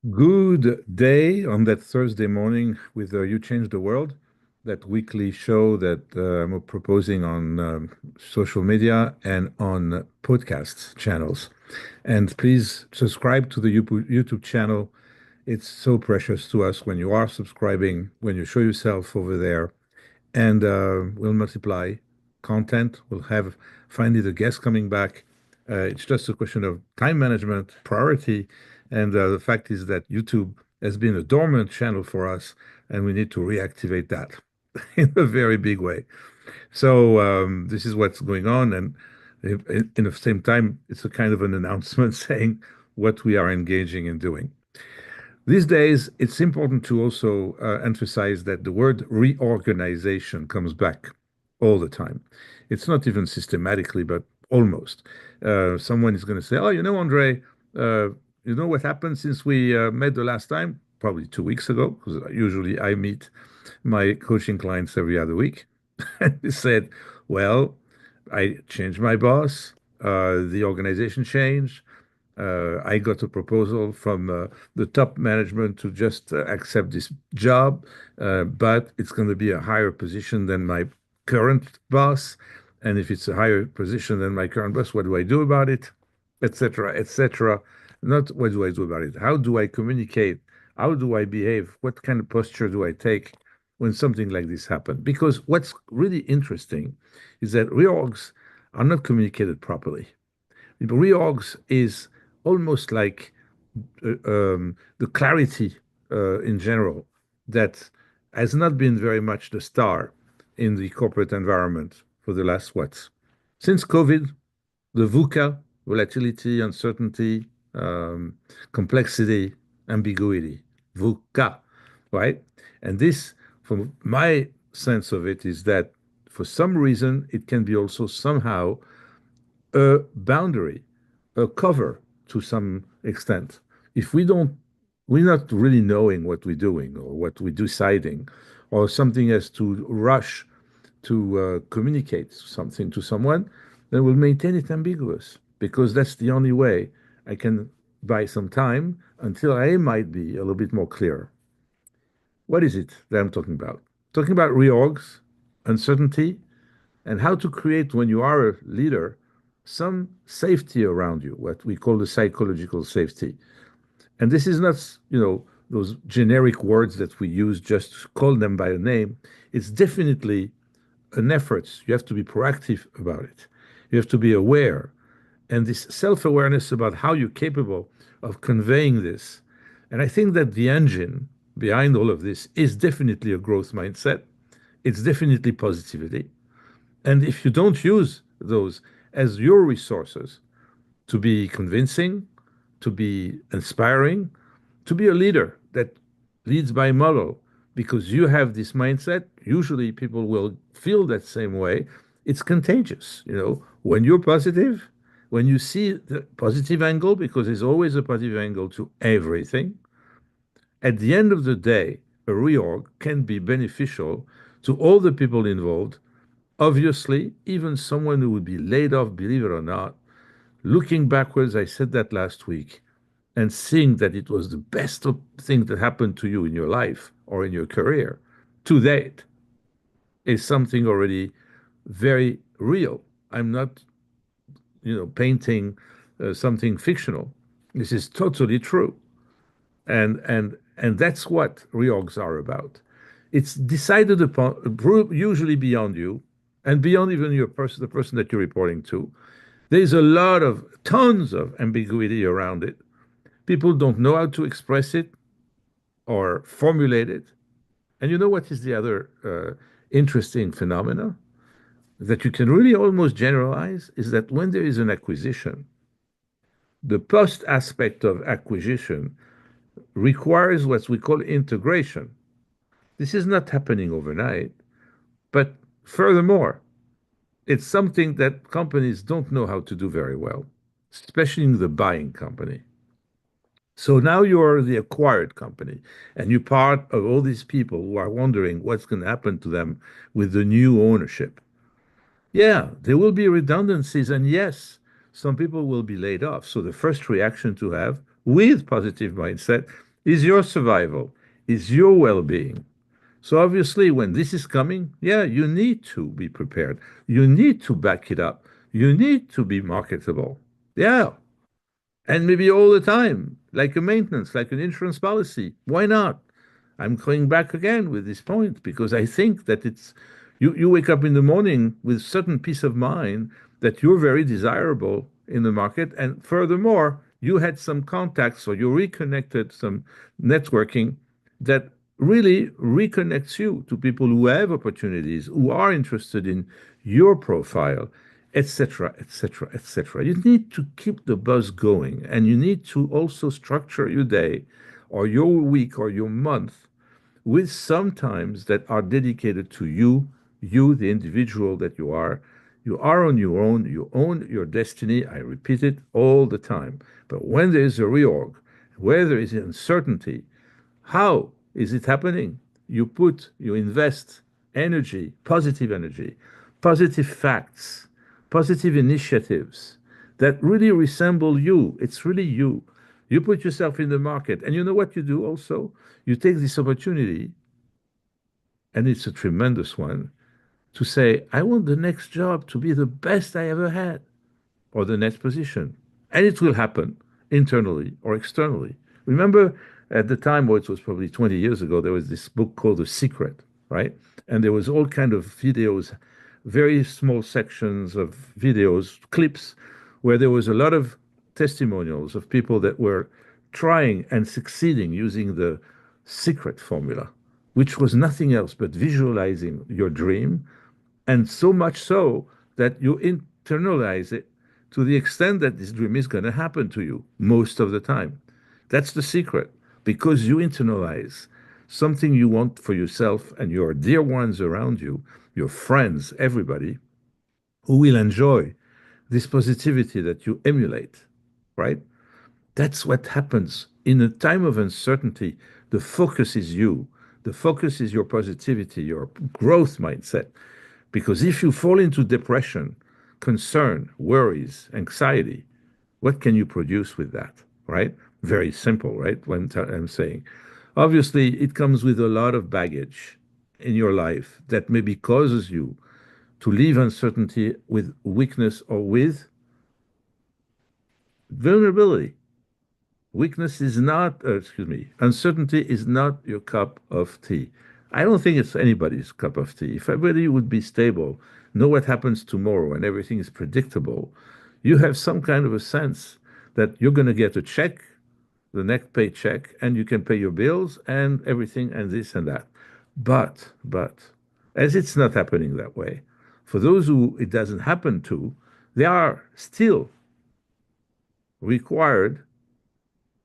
Good day on that Thursday morning with You Change the World, that weekly show that I'm proposing on social media and on podcast channels. And please subscribe to the YouTube channel. It's so precious to us when you are subscribing, when you show yourself over there, and we'll multiply content. We'll have finally the guests coming back. It's just a question of time management, priority, and the fact is that YouTube has been a dormant channel for us, and we need to reactivate that in a very big way. So this is what's going on, and in the same time, it's a kind of an announcement saying what we are engaging in doing. These days, it's important to also emphasize that the word reorganization comes back all the time. It's not even systematically, but almost. Someone is going to say, "Oh, Andre, uh, you know what happened since we met the last time? Probably 2 weeks ago, because usually I meet my coaching clients every other week." And he said, "Well, I changed my boss. The organization changed. I got a proposal from the top management to just accept this job, but it's going to be a higher position than my current boss. And if it's a higher position than my current boss, what do I do about it? Etc., etc. Not what do I do about it? How do I communicate? How do I behave? What kind of posture do I take when something like this happens? Because what's really interesting is that reorgs are not communicated properly. Reorgs is almost like the clarity in general that has not been very much the star in the corporate environment for the last what? Since COVID, the VUCA, volatility, uncertainty, complexity, ambiguity, VUCA, right? And this, from my sense of it, is that for some reason it can be also somehow a boundary, a cover to some extent. If we don't, we're not really knowing what we're doing or what we're deciding, or something has to rush to communicate something to someone, then we'll maintain it ambiguous because that's the only way I can buy some time until I might be a little bit more clear. What is it that I'm talking about? Talking about reorgs, uncertainty, and how to create, when you are a leader, some safety around you, what we call the psychological safety. And this is not, those generic words that we use just to call them by a name. It's definitely an effort. You have to be proactive about it. You have to be aware. And this self-awareness about how you're capable of conveying this. And I think that the engine behind all of this is definitely a growth mindset. It's definitely positivity. And if you don't use those as your resources to be convincing, to be inspiring, to be a leader that leads by model, because you have this mindset, usually people will feel that same way. It's contagious. When you're positive, when you see the positive angle, because there's always a positive angle to everything, at the end of the day, a reorg can be beneficial to all the people involved. Obviously, even someone who would be laid off, believe it or not, looking backwards, I said that last week, and seeing that it was the best thing that happened to you in your life or in your career to date is something already very real. I'm not, painting something fictional. This is totally true. And that's what reorgs are about. It's decided upon, usually beyond you, and beyond even the person that you're reporting to. There's a lot of tons of ambiguity around it. People don't know how to express it or formulate it. And you know what is the other interesting phenomena that you can really almost generalize is that when there is an acquisition, the post aspect of acquisition requires what we call integration. This is not happening overnight, but furthermore, it's something that companies don't know how to do very well, especially in the buying company. So now you're the acquired company, and you're part of all these people who are wondering what's going to happen to them with the new ownership. Yeah, there will be redundancies, and yes, some people will be laid off. So the first reaction to have with positive mindset is your survival, is your well-being. So obviously, when this is coming, yeah, you need to be prepared. You need to back it up. You need to be marketable. Yeah. And maybe all the time, like a maintenance, like an insurance policy. Why not? I'm going back again with this point because I think that you wake up in the morning with certain peace of mind that you're very desirable in the market. And furthermore, you had some contacts or you reconnected some networking that really reconnects you to people who have opportunities, who are interested in your profile, etc., etc., etc. You need to keep the buzz going, and you need to also structure your day or your week or your month with some times that are dedicated to you, you, the individual that you are. You are on your own, you own your destiny. I repeat it all the time. But when there is a reorg, where there is uncertainty, how is it happening? You invest energy, positive facts, positive initiatives that really resemble you. It's really you. You put yourself in the market. And you know what you do also? You take this opportunity, and it's a tremendous one, to say, I want the next job to be the best I ever had or the next position. And it will happen internally or externally. Remember at the time, or it was probably 20 years ago, there was this book called The Secret, right? And there was all kind of videos, very small sections of videos, clips, where there was a lot of testimonials of people that were trying and succeeding using the secret formula, which was nothing else but visualizing your dream, and so much so that you internalize it to the extent that this dream is going to happen to you most of the time. That's the secret, because you internalize something you want for yourself and your dear ones around you, your friends, everybody who will enjoy this positivity that you emulate, right? That's what happens in a time of uncertainty. The focus is you. The focus is your positivity, your growth mindset. Because if you fall into depression, concern, worries, anxiety, what can you produce with that, right? Very simple, right? When I'm saying, obviously, it comes with a lot of baggage in your life that maybe causes you to leave uncertainty with weakness or with vulnerability. Weakness is not, excuse me, uncertainty is not your cup of tea. I don't think it's anybody's cup of tea. If everybody would be stable, know what happens tomorrow, and everything is predictable, you have some kind of a sense that you're going to get a check, the next paycheck, and you can pay your bills and everything and this and that. But, as it's not happening that way, for those who it doesn't happen to, they are still required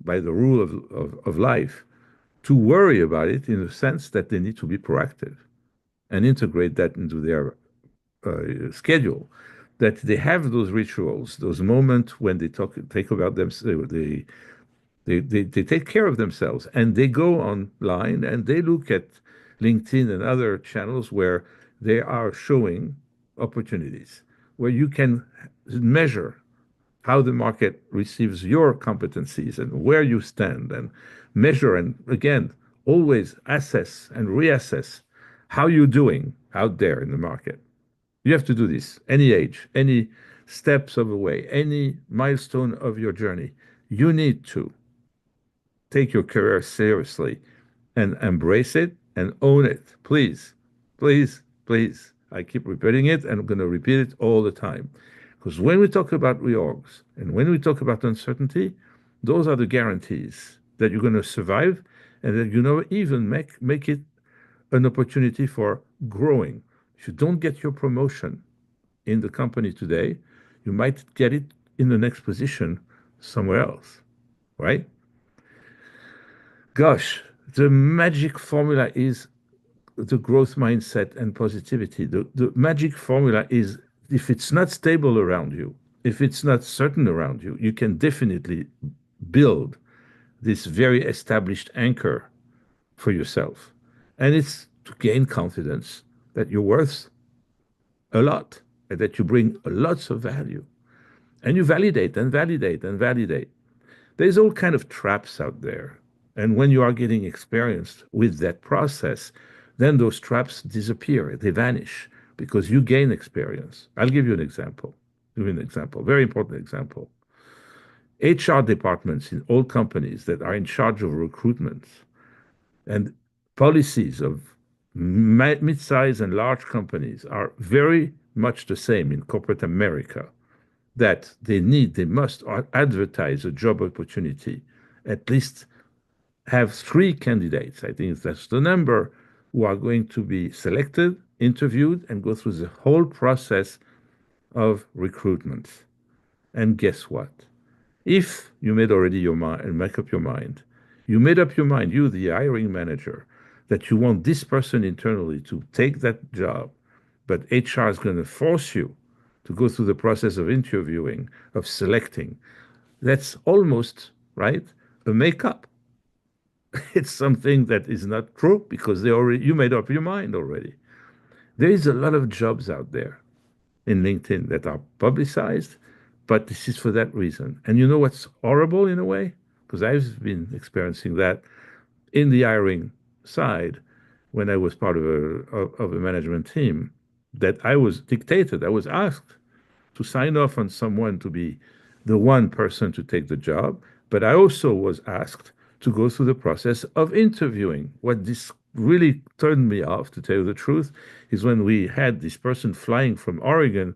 by the rule of life to worry about it in the sense that they need to be proactive and integrate that into their schedule. That they have those rituals, those moments when they take about them, they take care of themselves and they go online and they look at LinkedIn and other channels where they are showing opportunities, where you can measure how the market receives your competencies and where you stand, and measure and again always assess and reassess how you're doing out there in the market. You have to do this any age, any steps of the way, any milestone of your journey. You need to take your career seriously and embrace it and own it. Please, please, please. I keep repeating it and I'm going to repeat it all the time. Because when we talk about reorgs and when we talk about uncertainty, those are the guarantees that you're going to survive and that you know even make it an opportunity for growing. If you don't get your promotion in the company today, you might get it in the next position somewhere else, right? Gosh, the magic formula is the growth mindset and positivity. The magic formula is if it's not stable around you, if it's not certain around you, you can definitely build this very established anchor for yourself. And it's to gain confidence that you're worth a lot and that you bring lots of value. And you validate and validate and validate. There's all kind of traps out there And when you are getting experienced with that process, then those traps disappear, they vanish because you gain experience. I'll give you an example. Give you an example, very important example. HR departments in all companies that are in charge of recruitment and policies of mid-sized and large companies are very much the same in corporate America, that they must advertise a job opportunity, at least have three candidates, I think that's the number, who are going to be selected, interviewed, and go through the whole process of recruitment. And guess what? If you made already your mind and make up your mind, you made up your mind, you, the hiring manager, that you want this person internally to take that job, but HR is going to force you to go through the process of interviewing, of selecting. That's almost, right, a makeup. It's something that is not true because you made up your mind already. There is a lot of jobs out there in LinkedIn that are publicized, but this is for that reason. And you know what's horrible in a way? Because I've been experiencing that in the hiring side when I was part of a management team, that I was dictated, I was asked to sign off on someone to be the one person to take the job, but I also was asked to go through the process of interviewing. What this really turned me off, to tell you the truth, is when we had this person flying from Oregon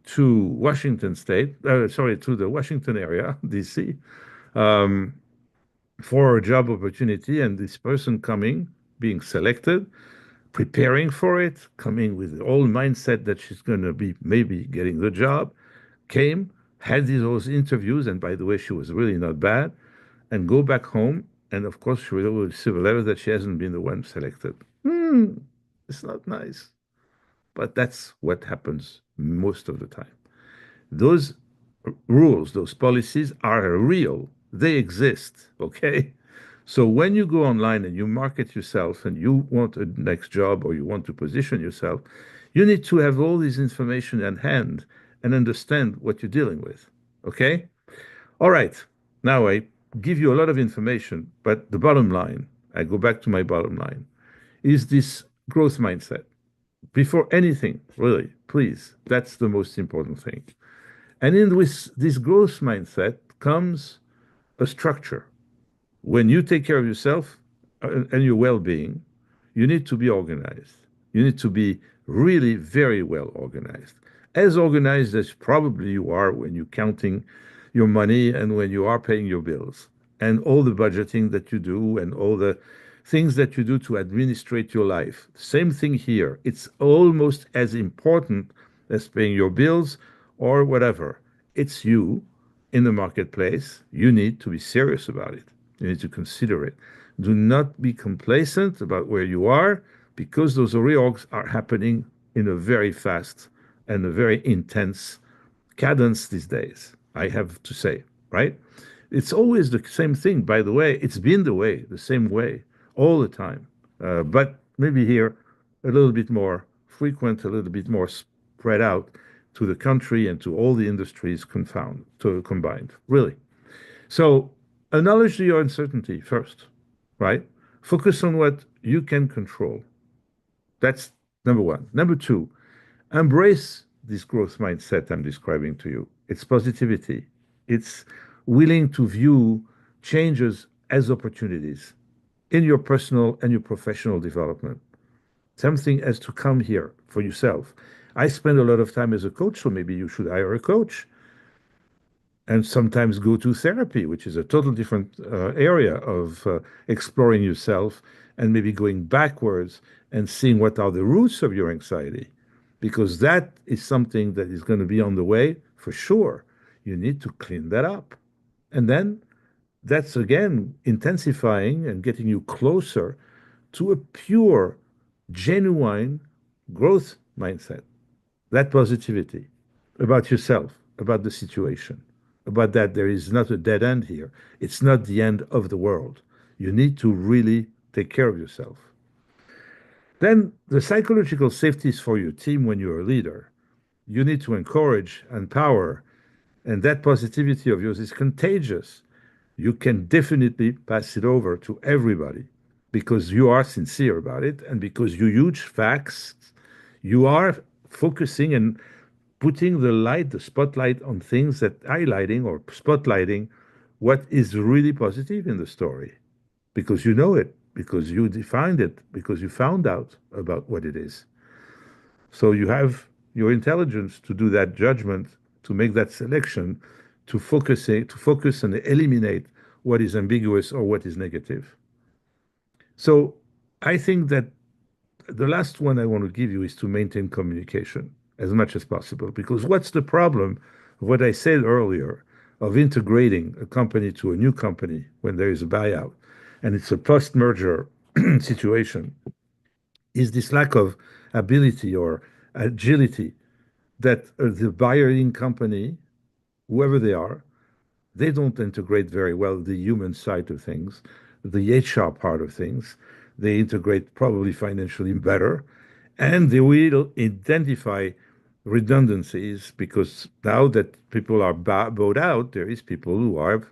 to Washington State, sorry, to the Washington area, D.C., um, for a job opportunity, and this person coming, being selected, preparing for it, coming with the old mindset that she's going to be maybe getting the job, came, had those interviews, and by the way, she was really not bad, and go back home, and of course, she will receive a letter that she hasn't been the one selected. It's not nice, but that's what happens most of the time. Those rules, those policies are real. They exist, okay? So when you go online and you market yourself and you want a next job or you want to position yourself, you need to have all this information at hand and understand what you're dealing with, okay? All right. Now I give you a lot of information, but the bottom line, I go back to my bottom line, is this growth mindset. Before anything, really, please, that's the most important thing. And in with this growth mindset comes a structure. When you take care of yourself and your well-being, you need to be organized. You need to be really very well organized as probably you are when you're counting your money and when you are paying your bills and all the budgeting that you do and all the things that you do to administrate your life. Same thing here. It's almost as important as paying your bills or whatever. It's you in the marketplace. You need to be serious about it. You need to consider it. Do not be complacent about where you are because those reorgs are happening in a very fast and a very intense cadence these days, I have to say, right? It's always the same thing, by the way. It's been the same way all the time. But maybe here a little bit more frequent, a little bit more spread out to the country and to all the industries combined, really. So acknowledge your uncertainty first, right? Focus on what you can control. That's number one. Number two, embrace this growth mindset I'm describing to you. It's positivity. It's willing to view changes as opportunities in your personal and your professional development. Something has to come here for yourself. I spend a lot of time as a coach, so maybe you should hire a coach and sometimes go to therapy, which is a total different area of exploring yourself and maybe going backwards and seeing what are the roots of your anxiety, because that is something that is going to be on the way for sure. You need to clean that up. And then that's again intensifying and getting you closer to a pure, genuine growth mindset, that positivity about yourself, about the situation, about that there is not a dead end here. It's not the end of the world. You need to really take care of yourself. Then the psychological safety is for your team when you're a leader. You need to encourage, empower, and that positivity of yours is contagious. you can definitely pass it over to everybody because you are sincere about it and because you use facts. You are focusing and putting the light, the spotlight on things that highlighting or spotlighting what is really positive in the story because you know it, because you defined it, because you found out about what it is. So you have your intelligence to do that judgment, to make that selection, to focus and eliminate what is ambiguous or what is negative. So I think that the last one I want to give you is to maintain communication as much as possible. Because what's the problem? What I said earlier of integrating a company to a new company when there is a buyout and it's a post merger situation is this lack of ability or agility that the buying company, whoever they are, they don't integrate very well the human side of things, the HR part of things. They integrate probably financially better, and they will identify redundancies because now that people are bought out, there is people who have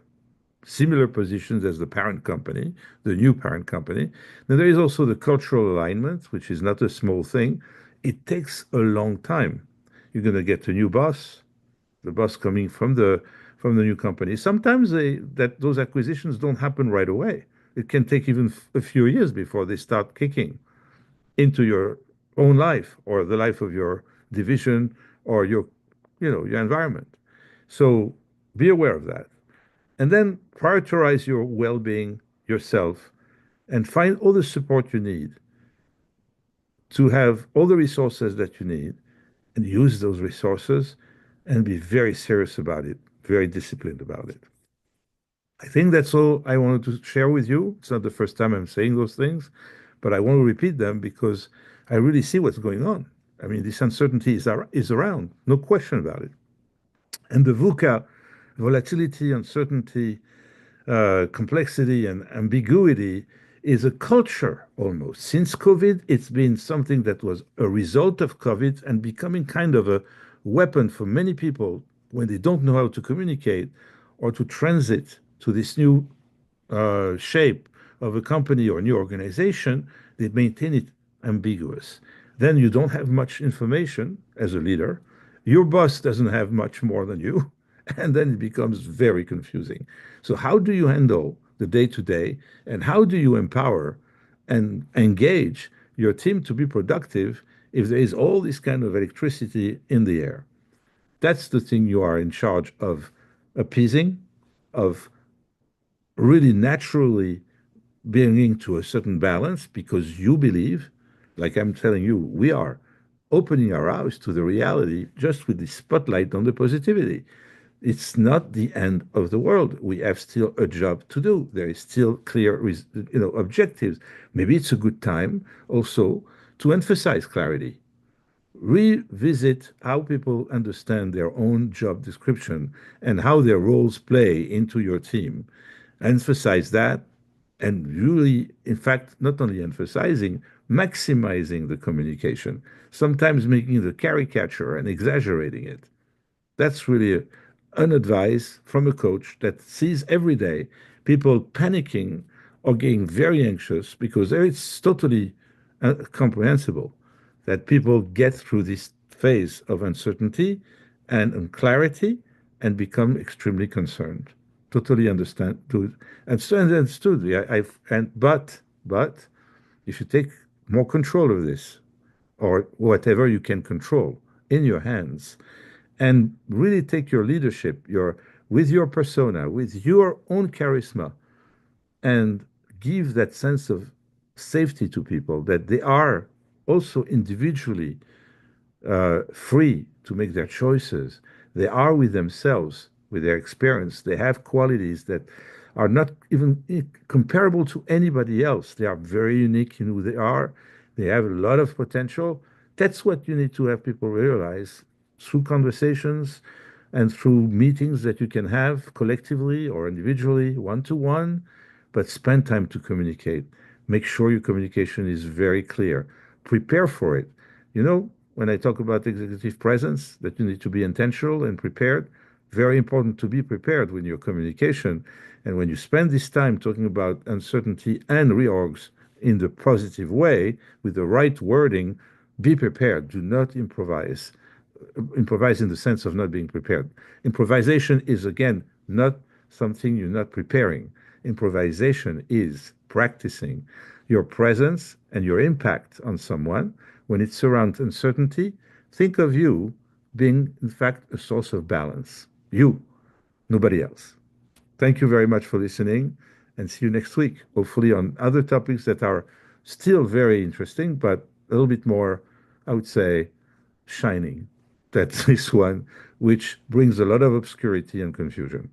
similar positions as the parent company, the new parent company. Then there is also the cultural alignment, which is not a small thing. It takes a long time. You're going to get a new boss, the boss coming from the new company. Sometimes those acquisitions don't happen right away. It can take even a few years before they start kicking into your own life or the life of your division or your environment. So be aware of that. And then prioritize your well-being yourself and find all the support you need to have all the resources that you need and use those resources and be very serious about it, very disciplined about it. I think that's all I wanted to share with you. It's not the first time I'm saying those things, but I want to repeat them because I really see what's going on. I mean, this uncertainty is around, no question about it. And the VUCA, volatility, uncertainty, complexity and ambiguity is a culture almost. Since COVID, it's been something that was a result of COVID and becoming kind of a weapon for many people when they don't know how to communicate or to transit to this new shape of a company or a new organization, they maintain it ambiguous. Then you don't have much information as a leader. Your boss doesn't have much more than you. And then it becomes very confusing. So, how do you handle the day to day? And how do you empower and engage your team to be productive if there is all this kind of electricity in the air? That's the thing you are in charge of appeasing, of really naturally bringing to a certain balance because you believe, like I'm telling you, we are opening our eyes to the reality just with the spotlight on the positivity. It's not the end of the world. We have still a job to do. There is still clear, objectives. Maybe it's a good time also to emphasize clarity. Revisit how people understand their own job description and how their roles play into your team. Emphasize that and really, in fact, not only emphasizing, maximizing the communication, sometimes making the caricature and exaggerating it. That's really an advice from a coach that sees every day people panicking or getting very anxious because it's totally comprehensible that people get through this phase of uncertainty and unclarity and become extremely concerned. Totally understand to and so understood. Yeah, I've and but if you take more control of this or whatever you can control in your hands and really take your leadership, your with your persona, with your own charisma, and give that sense of safety to people that they are also individually free to make their choices. They are with themselves, with their experience. They have qualities that are not even comparable to anybody else. They are very unique in who they are. They have a lot of potential. That's what you need to have people realize through conversations and through meetings that you can have collectively or individually, one to one, but spend time to communicate. Make sure your communication is very clear. Prepare for it. When I talk about executive presence, that you need to be intentional and prepared, very important to be prepared with your communication And when you spend this time talking about uncertainty and reorgs in the positive way with the right wording, be prepared. Do not improvise. Improvise in the sense of not being prepared. Improvisation is, again, not something you're not preparing. Improvisation is practicing your presence and your impact on someone. When it's around uncertainty, think of you being, in fact, a source of balance. You, nobody else. Thank you very much for listening and see you next week, hopefully on other topics that are still very interesting, but a little bit more, I would say, shining. That's this one, which brings a lot of obscurity and confusion.